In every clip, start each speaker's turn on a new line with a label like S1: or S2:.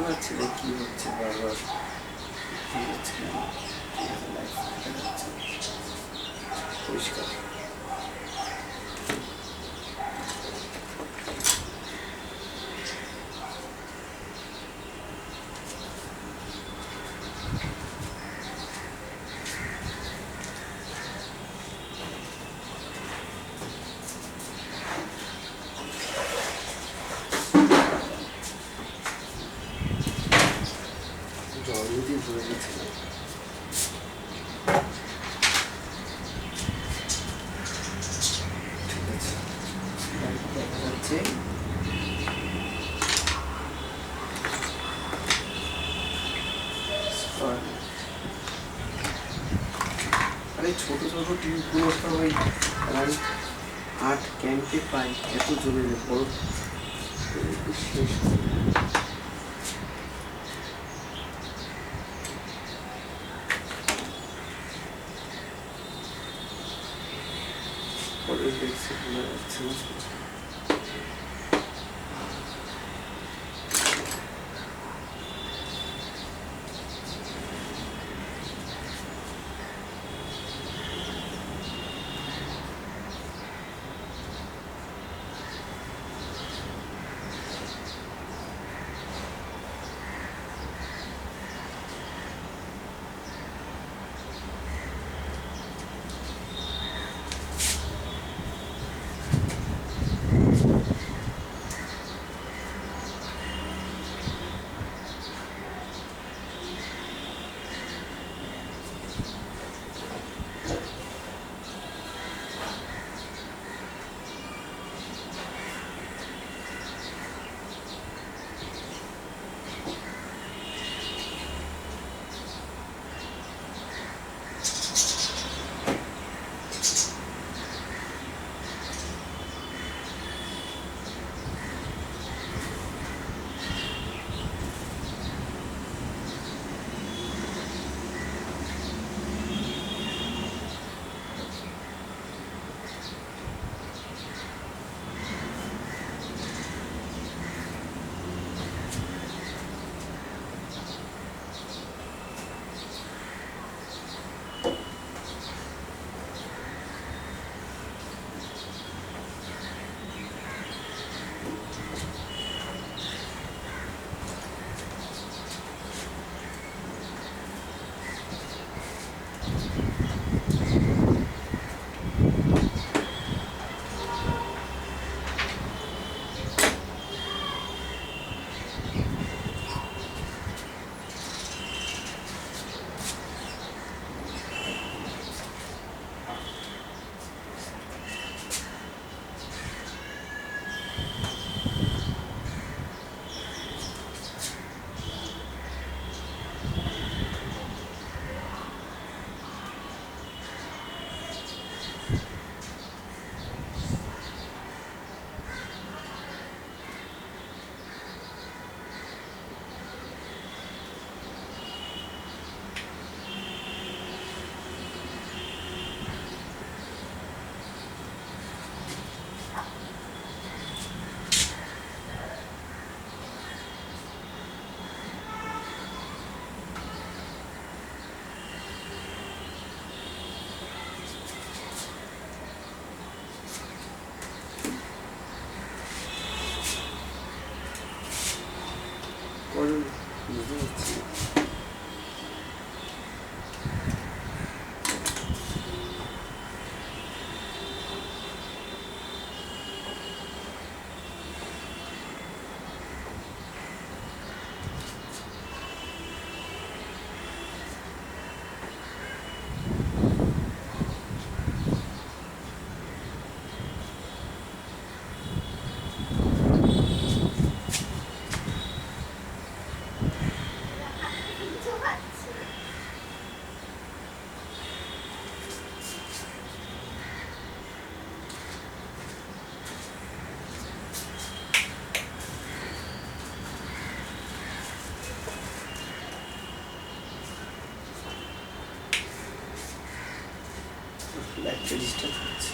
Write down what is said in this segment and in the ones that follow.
S1: পারছি না কি হচ্ছে বারবার, কি হচ্ছে না। পরিষ্কার জল দিয়ে ভরে গেছিল। ঠিক আছে, দেখা যাচ্ছে আরে ছোট ছোট টিউবগুলো তো ওই 8 ক্যাম্পে পাই, এত জমে বড় শেষ পরে দেখছি শোনা যাচ্ছে না। বুঝতে পারছি না। লাইটটা ডিস্টার্ব হচ্ছে।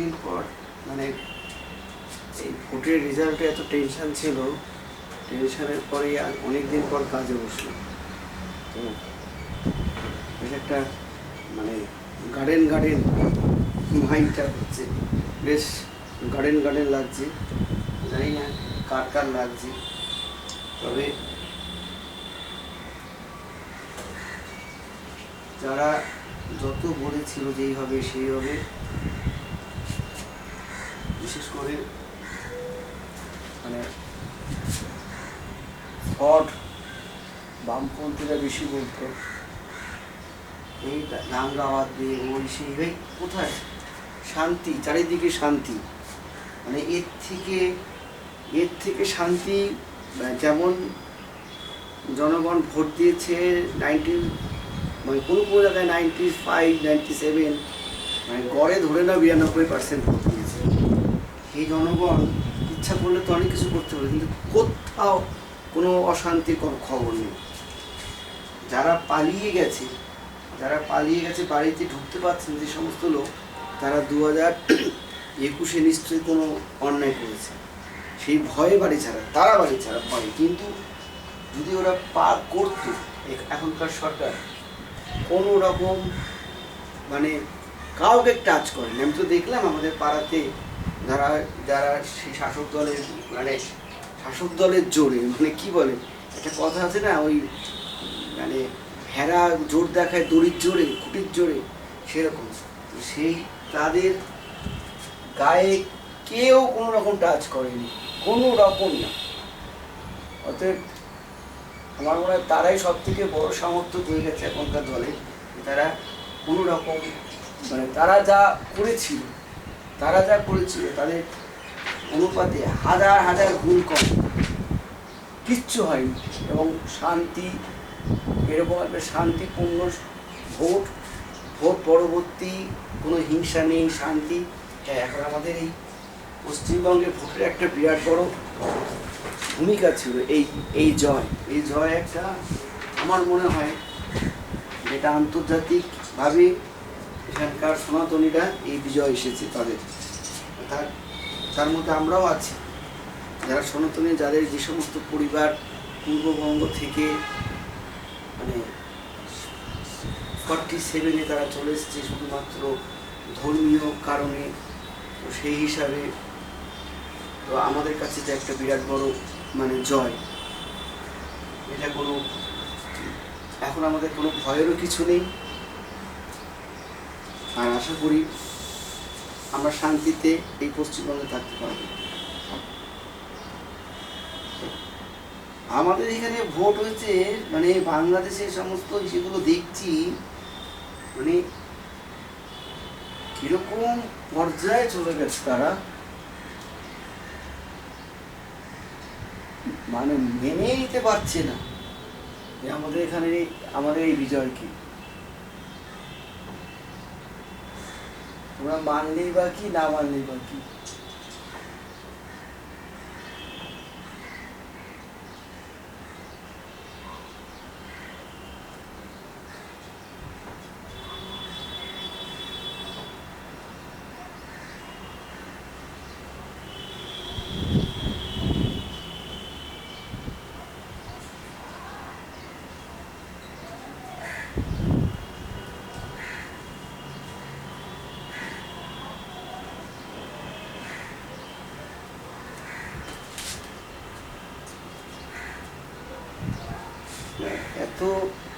S2: এতদিন পর মানে এই ভোটের রেজাল্টে এত টেনশন ছিল, টেনশনের পরেই অনেক দিন পর কাজে বসলাম। তো বেশ একটা মানে গার্ডেন গার্ডেন মাইন্ডটা হচ্ছে, বেশ গার্ডেন গার্ডেন লাগছে, জানি না কার কার লাগছে। তবে যারা যত বলেছিল যে এইভাবে সেই হবে, বিশেষ করে মানে ফড বামপন্থীরা বেশি বলতো এই দাঙ্গা আওয়াজ দিয়ে ওই সেই ভাই কোথায় শান্তি, চারিদিকে শান্তি, মানে এর থেকে শান্তি যেমন জনগণ ভোট দিয়েছে মানে কোনো কোনো জায়গায় 95, 97, মানে গড়ে ধরে না 92% ভোট দিয়েছে। এই জনগণ ইচ্ছা করলে তো অনেক কিছু করতে পারে, কিন্তু কোথাও কোনো অশান্তির কোনো খবর নেই। যারা পালিয়ে গেছে বাড়িতে ঢুকতে পারছেন যে সমস্ত লোক, তারা 2021-এ নিশ্চয়ই কোনো অন্যায় করেছে, সেই ভয়ে বাড়ি ছাড়া ভয়ে। কিন্তু যদি ওরা করতো, এখনকার সরকার কোনো রকম মানে কাউকে টাচ করেনি। আমি তো দেখলাম আমাদের পাড়াতে যারা সেই শাসক দলের জোরে, মানে কি বলে একটা কথা আছে না, ওই মানে ভেড়া জোর দেখায় দড়ির জোরে, খুঁটির জোরে, সেরকম সেই তাদের গায়ে কেউ কোনো রকম টাচ করেনি, কোনো রকম না। অতএব আমার মনে হয় তারাই সব থেকে বড় সামর্থ্য দিয়ে গেছে এখনকার দলে। তারা কোনো রকম মানে তারা যা করেছিল তাদের অনুপাতে হাজার হাজার গুণ কম, কিচ্ছু হয়নি। এবং শান্তি, এরকম একটা শান্তিপূর্ণ ভোট পরবর্তী কোনো হিংসা নেই, শান্তি। হ্যাঁ, এখন আমাদের এই পশ্চিমবঙ্গের ভোটের একটা বিরাট বড় ভূমিকা ছিল এই জয় একটা, আমার মনে হয় যেটা আন্তর্জাতিকভাবে এখানকার সনাতনীরা এই বিজয় এসেছে তাদের, তার মধ্যে আমরাও আছি যারা সনাতনী, যাদের যে সমস্ত পরিবার পূর্ববঙ্গ থেকে মানে 47-এ তারা চলে এসছে শুধুমাত্র ধর্মীয় কারণে। তো সেই হিসাবে তো আমাদের কাছে যে একটা বিরাট বড় মানে জয়, এটা এখন আমাদের কোনো ভয়েরও কিছু নেই। আর আশা করি আমরা শান্তিতে এই পশ্চিমবঙ্গে থাকতে পারবো। আমাদের এখানে ভোট হয়েছে মানে বাংলাদেশের সমস্ত যেগুলো দেখছি, মানে কিরকম পর্যায়ে চলে গেছে তারা, মানে মেনে নিতে পারছে না যে আমাদের এখানে আমাদের এই বিজয়কে। তোমরা মানলেই বা কি, না মানলেই বা কি। এত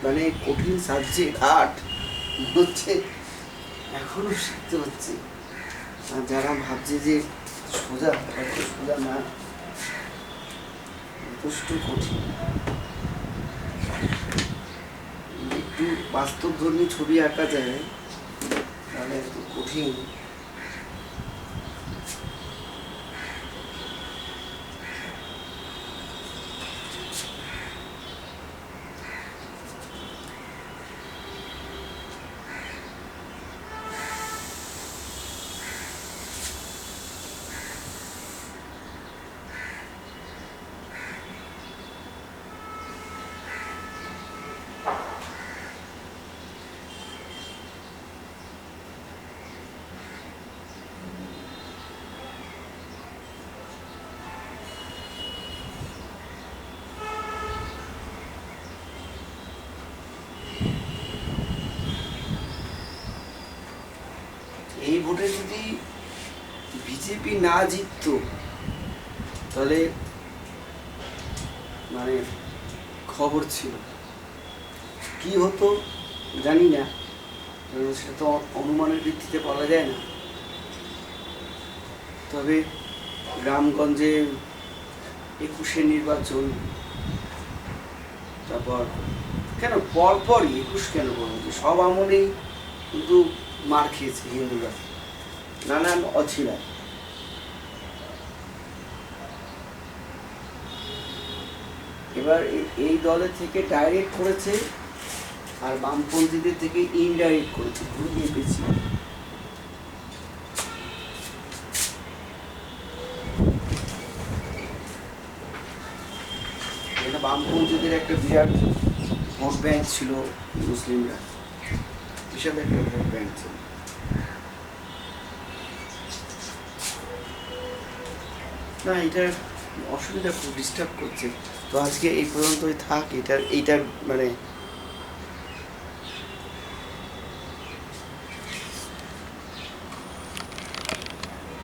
S2: মানে কঠিন সাবজেক্ট আর্ট হচ্ছে, এখনো শিখতে হচ্ছে। আর যারা ভাবছে যে সোজা, এত সোজা না, যথেষ্ট কঠিন। একটু বাস্তবধর্মী ছবি আঁকা যায় তাহলে এত কঠিন। না জিততো তাহলে মানে খবর ছিল, কি হতো জানি না, সেটা তো অনুমানের ভিত্তিতে বলা যায় না। তবে গ্রামগঞ্জে 21-এর নির্বাচন, তারপর কেন পরপরই 21 কেন বলবো, যে সব আমলেই কিন্তু মার খেয়েছে হিন্দুরা নানান অছিলায়। এবার এই দলের থেকে ডাইরেক্ট করেছে আর বামপন্থীদের থেকে ইনডাইরেক্ট করেছে, ঘুরিয়ে পেয়েছি। এটা বামপন্থীদের একটা বিরাট ভোট ব্যাংক ছিল, মুসলিমরা বিশাল একটা ভোট ব্যাংক ছিল। না, এটার অসুবিধা খুব ডিস্টার্ব করছে, তো আজকে এই পর্যন্তই থাক। এইটার মানে